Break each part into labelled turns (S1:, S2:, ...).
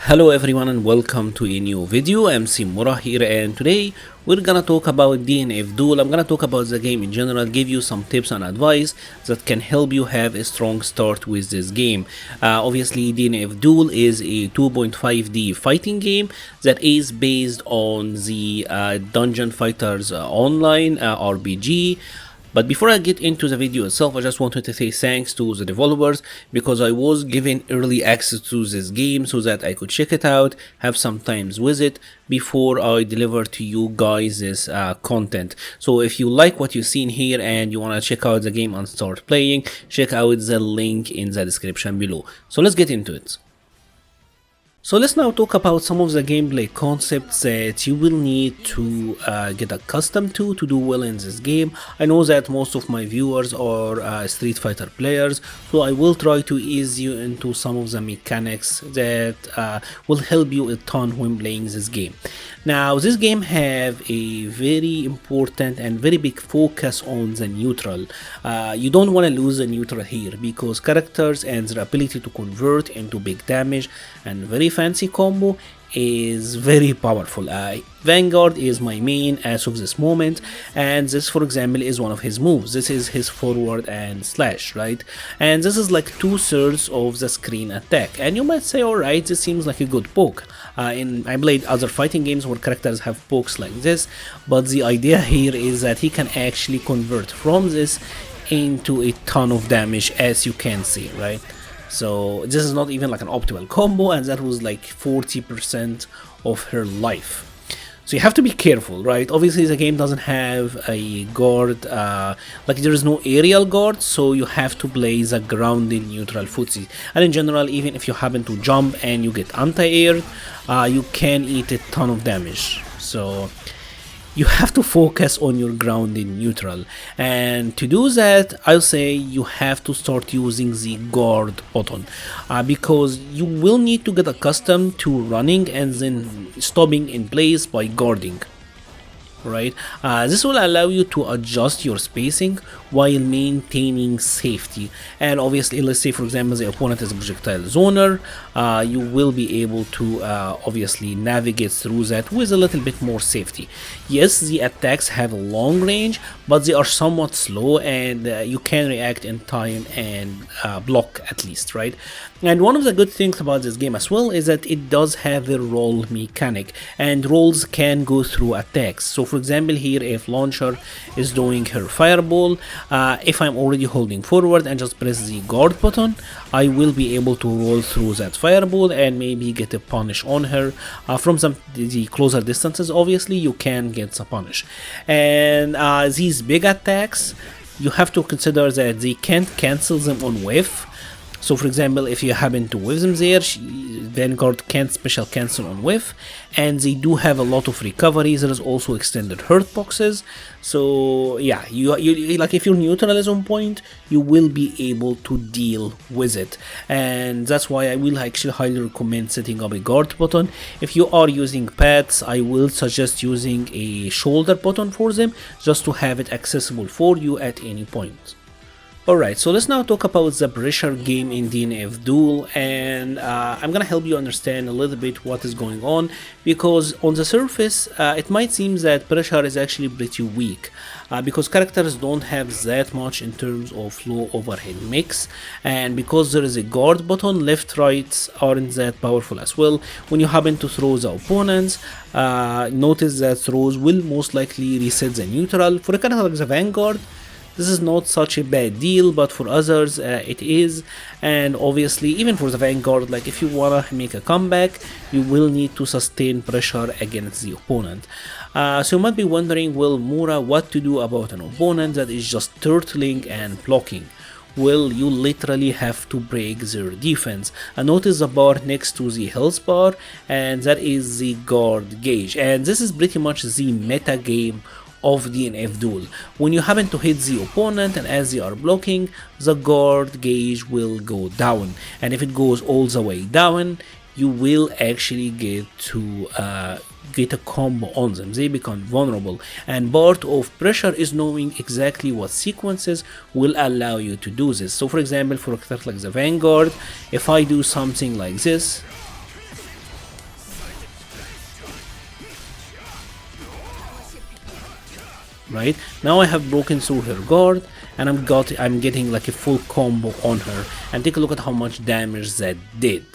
S1: Hello everyone and welcome to a new video. I'm Simura here and today we're gonna talk about DNF Duel. I'm gonna talk about the game in general, give you some tips and advice that can help you have a strong start with this game. Obviously DNF Duel is a 2.5D fighting game that is based on the Dungeon Fighters Online RPG. But before I get into the video itself, I just wanted to say thanks to the developers because I was given early access to this game so that I could check it out, have some times with it before I deliver to you guys this content. So if you like what you've seen here and you want to check out the game and start playing, check out the link in the description below. So let's get into it. So let's now talk about some of the gameplay concepts that you will need to get accustomed to do well in this game. I know that most of my viewers are Street Fighter players, so I will try to ease you into some of the mechanics that will help you a ton when playing this game. Now this game have a very important and very big focus on the neutral. You don't want to lose the neutral here because characters and their ability to convert into big damage and very fancy combo is very powerful. Vanguard is my main as of this moment, and this for example is one of his moves. This is his forward and slash, right? And this is like 2/3 of the screen attack, and you might say, alright, this seems like a good poke. I played other fighting games where characters have pokes like this, but the idea here is that he can actually convert from this into a ton of damage, as you can see, right? So this is not even like an optimal combo, and that was like 40% of her life. So you have to be careful, right? Obviously the game doesn't have a guard, like there is no aerial guard, so you have to play the grounded neutral footsie. And in general, even if you happen to jump and you get anti-air, you can eat a ton of damage. So you have to focus on your grounded neutral, and to do that I'll say you have to start using the guard button because you will need to get accustomed to running and then stopping in place by guarding, right? This will allow you to adjust your spacing while maintaining safety. And obviously, let's say for example the opponent is a projectile zoner, you will be able to obviously navigate through that with a little bit more safety. Yes, the attacks have a long range, but they are somewhat slow, and you can react in time and block at least, right? And one of the good things about this game as well is that it does have a roll mechanic, and rolls can go through attacks. So for example here, if launcher is doing her fireball, if I'm already holding forward and just press the guard button, I will be able to roll through that fireball and maybe get a punish on her. From the closer distances obviously you can get a punish. And these big attacks, you have to consider that they can't cancel them on whiff. So for example, if you happen to whiff them there, Vanguard can't special cancel on whiff, and they do have a lot of recoveries. There is also extended hurt boxes. So yeah, you like if your neutral is on point, you will be able to deal with it, and that's why I will actually highly recommend setting up a guard button. If you are using pads, I will suggest using a shoulder button for them, just to have it accessible for you at any point. Alright, so let's now talk about the pressure game in DNF Duel, and I'm gonna help you understand a little bit what is going on, because on the surface it might seem that pressure is actually pretty weak because characters don't have that much in terms of low overhead mix, and because there is a guard button, left rights aren't that powerful as well. When you happen to throw the opponents, notice that throws will most likely reset the neutral. For a character like the Vanguard, this is not such a bad deal, but for others it is. And obviously even for the Vanguard, like if you wanna make a comeback, you will need to sustain pressure against the opponent. So you might be wondering, well Mura, what to do about an opponent that is just turtling and blocking? Well, you literally have to break their defense. And notice the bar next to the health bar, and that is the guard gauge, and this is pretty much the meta game of DNF Duel. When you happen to hit the opponent and as they are blocking, the guard gauge will go down, and if it goes all the way down, you will actually get to get a combo on them. They become vulnerable, and part of pressure is knowing exactly what sequences will allow you to do this. So for example, for a character like the Vanguard, if I do something like this, right? Now I have broken through her guard, and I'm getting like a full combo on her. And take a look at how much damage that did,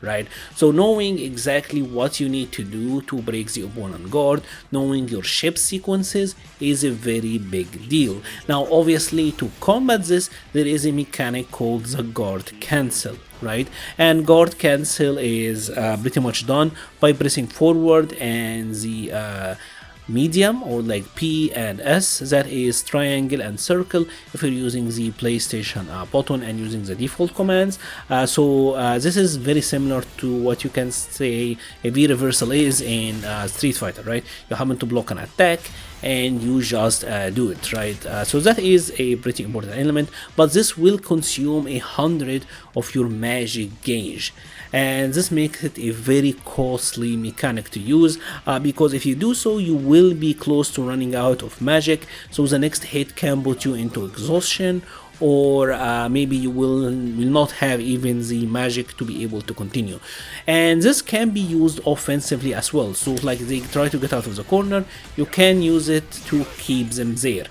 S1: right? So knowing exactly what you need to do to break the opponent guard, knowing your ship sequences is a very big deal. Now obviously to combat this, there is a mechanic called the guard cancel, right? And guard cancel is pretty much done by pressing forward and the medium, or like P and S, that is triangle and circle if you're using the PlayStation button and using the default commands. This is very similar to what you can say a V reversal is in Street Fighter, right? You happen to block an attack and you just do it, right? So that is a pretty important element, but this will consume 100 of your magic gauge, and this makes it a very costly mechanic to use, because if you do so, you will be close to running out of magic, so the next hit can put you into exhaustion, or maybe you will not have even the magic to be able to continue. And this can be used offensively as well, so like they try to get out of the corner, you can use it to keep them there.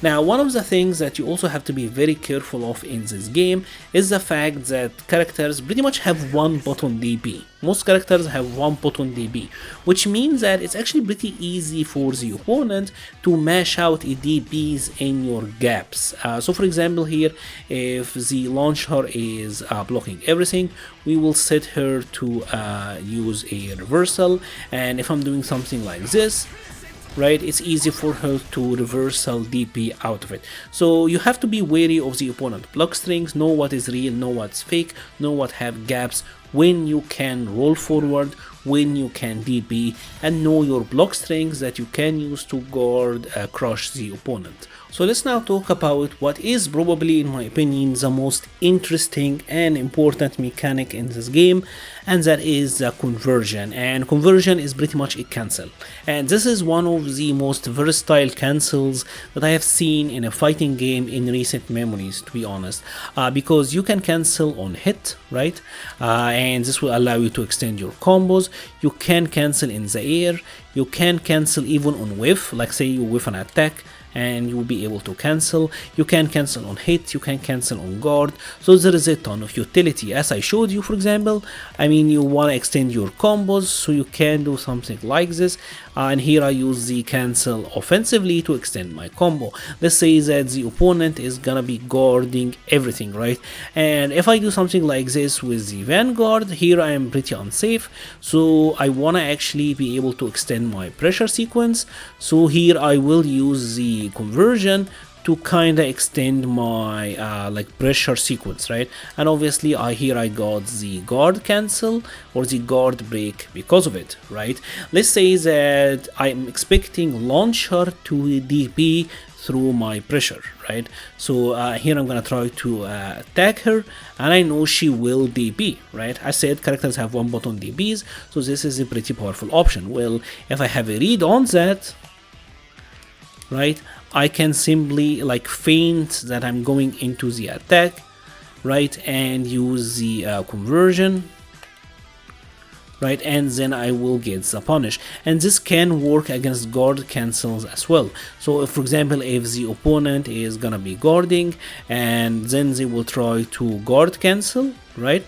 S1: Now, one of the things that you also have to be very careful of in this game is the fact that characters pretty much have one button DP. Most characters have one button DP, which means that it's actually pretty easy for the opponent to mash out DPs in your gaps. So for example here, if the launcher is blocking everything, we will set her to use a reversal, and if I'm doing something like this, right, it's easy for her to reversal DP out of it. So you have to be wary of the opponent block strings, know what is real, know what's fake, know what have gaps, when you can roll forward, when you can DP, and know your block strings that you can use to guard crush the opponent. So let's now talk about what is probably, in my opinion, the most interesting and important mechanic in this game, and that is the conversion. And conversion is pretty much a cancel, and this is one of the most versatile cancels that I have seen in a fighting game in recent memories, to be honest, because you can cancel on hit, right? And this will allow you to extend your combos. You can cancel in the air, you can cancel even on whiff, like say you whiff an attack and you will be able to cancel. You can cancel on hit, you can cancel on guard, so there is a ton of utility. As I showed you, for example, I mean, you want to extend your combos, so you can do something like this, and here I use the cancel offensively to extend my combo. Let's say that the opponent is gonna be guarding everything, right? And if I do something like this with the vanguard, here I am pretty unsafe, so I want to actually be able to extend my pressure sequence. So here I will use the conversion to kind of extend my like pressure sequence, right? And obviously here I got the guard cancel or the guard break because of it, right? Let's say that I'm expecting launcher to DP through my pressure, right? So here I'm gonna try to attack her, and I know she will DP, right? I said characters have one button DPs, so this is a pretty powerful option. Well, if I have a read on that, right, I can simply like feint that I'm going into the attack, right, and use the conversion, right, and then I will get the punish. And this can work against guard cancels as well. So if, for example, if the opponent is gonna be guarding and then they will try to guard cancel, right,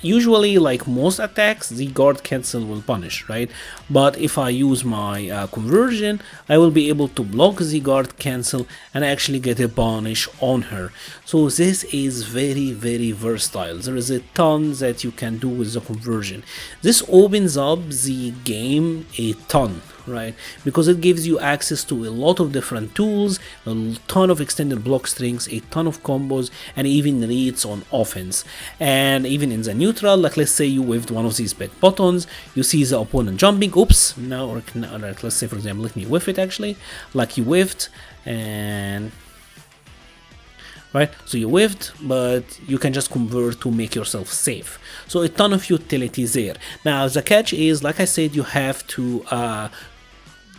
S1: usually, like most attacks, the guard cancel will punish, right? But if I use my conversion, I will be able to block the guard cancel and actually get a punish on her. So this is very, very versatile. There is a ton that you can do with the conversion. This opens up the game a ton, right? Because it gives you access to a lot of different tools, a ton of extended block strings, a ton of combos, and even reads on offense. And even in the neutral, like let's say you whiffed one of these big buttons, you see the opponent jumping, oops, now, or like, let's say for example, let me whiff it actually, like you whiffed, and right, so you whiffed, but you can just convert to make yourself safe. So a ton of utilities there. Now the catch is, like I said, you have to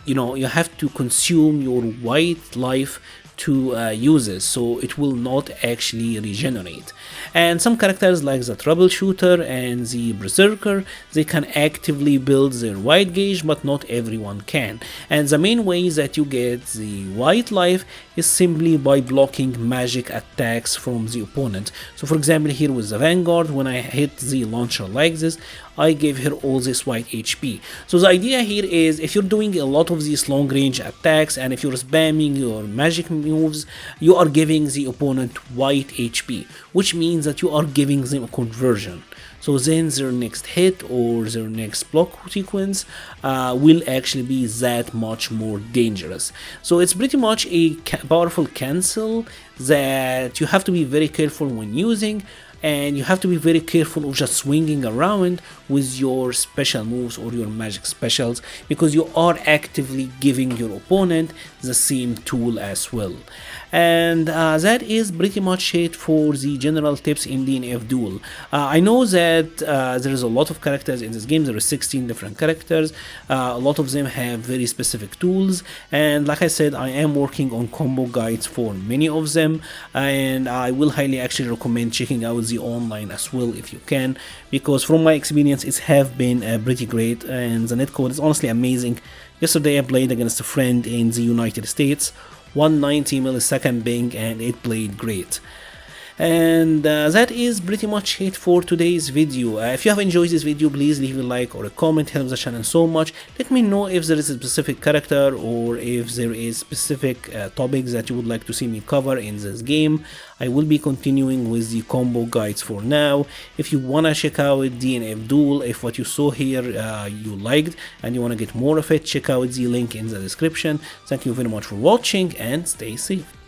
S1: you have to consume your white life to use it, so it will not actually regenerate. And some characters like the troubleshooter and the berserker, they can actively build their white gauge, but not everyone can. And the main way that you get the white life is simply by blocking magic attacks from the opponent. So for example, here with the Vanguard, when I hit the launcher like this, I gave her all this white HP. So the idea here is, if you're doing a lot of these long range attacks and if you're spamming your magic moves, you are giving the opponent white HP, which means that you are giving them a conversion. So then their next hit or their next block sequence will actually be that much more dangerous. So it's pretty much a powerful cancel that you have to be very careful when using, and you have to be very careful of just swinging around with your special moves or your magic specials, because you are actively giving your opponent the same tool as well. And that is pretty much it for the general tips in DNF Duel. I know that there is a lot of characters in this game. There are 16 different characters. A lot of them have very specific tools, and like I said, I am working on combo guides for many of them, and I will highly actually recommend checking out the online as well if you can, because from my experience it have been pretty great, and the netcode is honestly amazing. Yesterday I played against a friend in the United States, 190 millisecond ping, and it played great. And that is pretty much it for today's video. If you have enjoyed this video, please leave a like or a comment, helps the channel so much. Let me know if there is a specific character or if there is specific topics that you would like to see me cover in this game. I will be continuing with the combo guides for now. If you wanna check out DNF Duel, if what you saw here you liked and you wanna get more of it, check out the link in the description. Thank you very much for watching and stay safe.